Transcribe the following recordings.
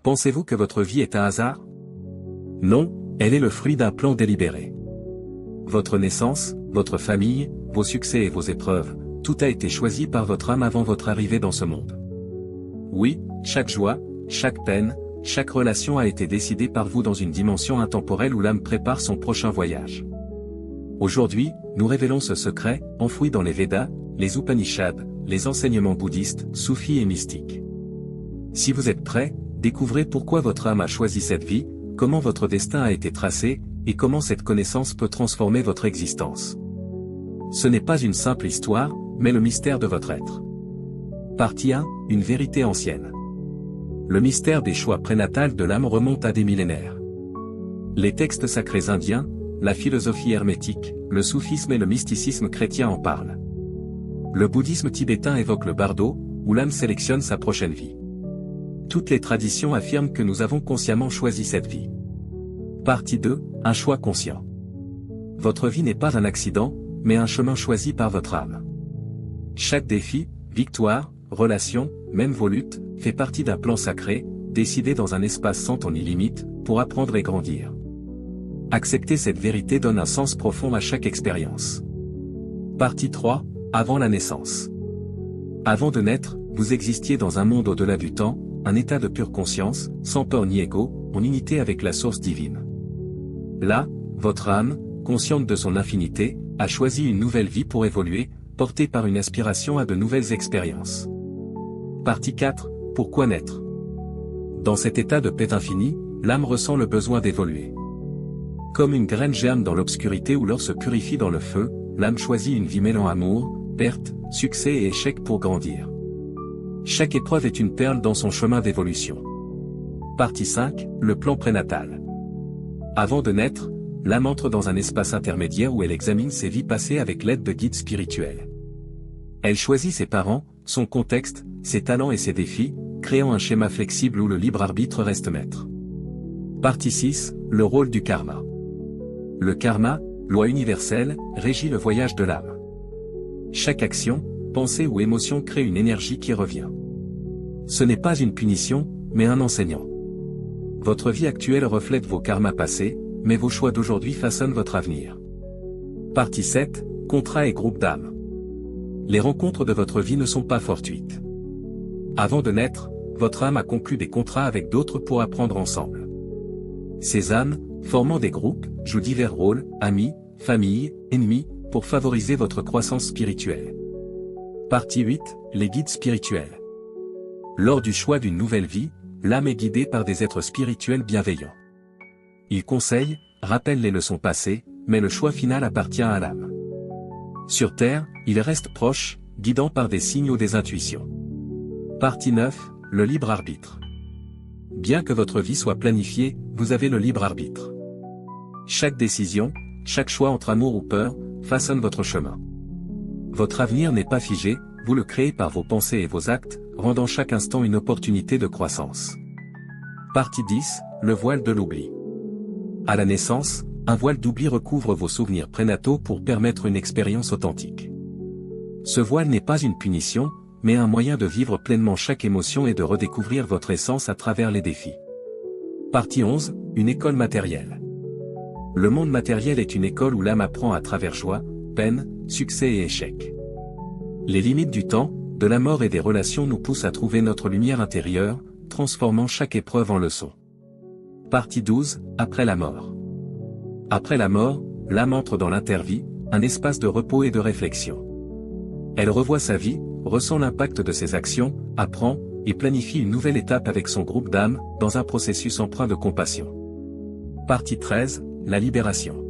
Pensez-vous que votre vie est un hasard? Non, elle est le fruit d'un plan délibéré. Votre naissance, votre famille, vos succès et vos épreuves, tout a été choisi par votre âme avant votre arrivée dans ce monde. Oui, chaque joie, chaque peine, chaque relation a été décidée par vous dans une dimension intemporelle où l'âme prépare son prochain voyage. Aujourd'hui, nous révélons ce secret, enfoui dans les Védas, les Upanishads, les enseignements bouddhistes, soufis et mystiques. Si vous êtes prêts, découvrez pourquoi votre âme a choisi cette vie, comment votre destin a été tracé, et comment cette connaissance peut transformer votre existence. Ce n'est pas une simple histoire, mais le mystère de votre être. Partie 1, une vérité ancienne. Le mystère des choix prénatals de l'âme remonte à des millénaires. Les textes sacrés indiens, la philosophie hermétique, le soufisme et le mysticisme chrétien en parlent. Le bouddhisme tibétain évoque le bardo, où l'âme sélectionne sa prochaine vie. Toutes les traditions affirment que nous avons consciemment choisi cette vie. Partie 2, un choix conscient. Votre vie n'est pas un accident, mais un chemin choisi par votre âme. Chaque défi, victoire, relation, même vos luttes, fait partie d'un plan sacré, décidé dans un espace sans temps ni limite, pour apprendre et grandir. Accepter cette vérité donne un sens profond à chaque expérience. Partie 3, avant la naissance. Avant de naître, vous existiez dans un monde au-delà du temps, un état de pure conscience, sans peur ni ego, en unité avec la source divine. Là, votre âme, consciente de son infinité, a choisi une nouvelle vie pour évoluer, portée par une aspiration à de nouvelles expériences. Partie 4, pourquoi naître? Dans cet état de paix infinie, l'âme ressent le besoin d'évoluer. Comme une graine germe dans l'obscurité où l'or se purifie dans le feu, l'âme choisit une vie mêlant amour, perte, succès et échec pour grandir. Chaque épreuve est une perle dans son chemin d'évolution. Partie 5, le plan prénatal. Avant de naître, l'âme entre dans un espace intermédiaire où elle examine ses vies passées avec l'aide de guides spirituels. Elle choisit ses parents, son contexte, ses talents et ses défis, créant un schéma flexible où le libre arbitre reste maître. Partie 6, le rôle du karma. Le karma, loi universelle, régit le voyage de l'âme. Chaque action, pensée ou émotion crée une énergie qui revient. Ce n'est pas une punition, mais un enseignant. Votre vie actuelle reflète vos karmas passés, mais vos choix d'aujourd'hui façonnent votre avenir. Partie 7, contrat et groupe d'âmes. Les rencontres de votre vie ne sont pas fortuites. Avant de naître, votre âme a conclu des contrats avec d'autres pour apprendre ensemble. Ces âmes, formant des groupes, jouent divers rôles, amis, famille, ennemis, pour favoriser votre croissance spirituelle. Partie 8, les guides spirituels. Lors du choix d'une nouvelle vie, l'âme est guidée par des êtres spirituels bienveillants. Ils conseillent, rappellent les leçons passées, mais le choix final appartient à l'âme. Sur Terre, ils restent proches, guidant par des signes ou des intuitions. Partie 9, le libre arbitre. Bien que votre vie soit planifiée, vous avez le libre arbitre. Chaque décision, chaque choix entre amour ou peur, façonne votre chemin. Votre avenir n'est pas figé, vous le créez par vos pensées et vos actes, rendant chaque instant une opportunité de croissance. Partie 10, le voile de l'oubli. À la naissance, un voile d'oubli recouvre vos souvenirs prénataux pour permettre une expérience authentique. Ce voile n'est pas une punition, mais un moyen de vivre pleinement chaque émotion et de redécouvrir votre essence à travers les défis. Partie 11, une école matérielle. Le monde matériel est une école où l'âme apprend à travers joie, peine, succès et échec. Les limites du temps, de la mort et des relations nous poussent à trouver notre lumière intérieure, transformant chaque épreuve en leçon. Partie 12, après la mort. Après la mort, l'âme entre dans l'intervie, un espace de repos et de réflexion. Elle revoit sa vie, ressent l'impact de ses actions, apprend, et planifie une nouvelle étape avec son groupe d'âmes, dans un processus empreint de compassion. Partie 13, la libération.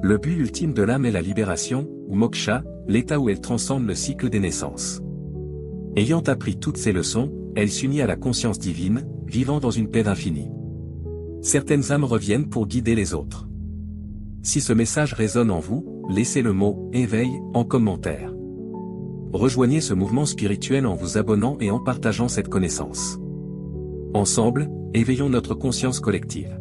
Le but ultime de l'âme est la libération, ou moksha, l'état où elle transcende le cycle des naissances. Ayant appris toutes ces leçons, elle s'unit à la conscience divine, vivant dans une paix infinie. Certaines âmes reviennent pour guider les autres. Si ce message résonne en vous, laissez le mot « éveil » en commentaire. Rejoignez ce mouvement spirituel en vous abonnant et en partageant cette connaissance. Ensemble, éveillons notre conscience collective.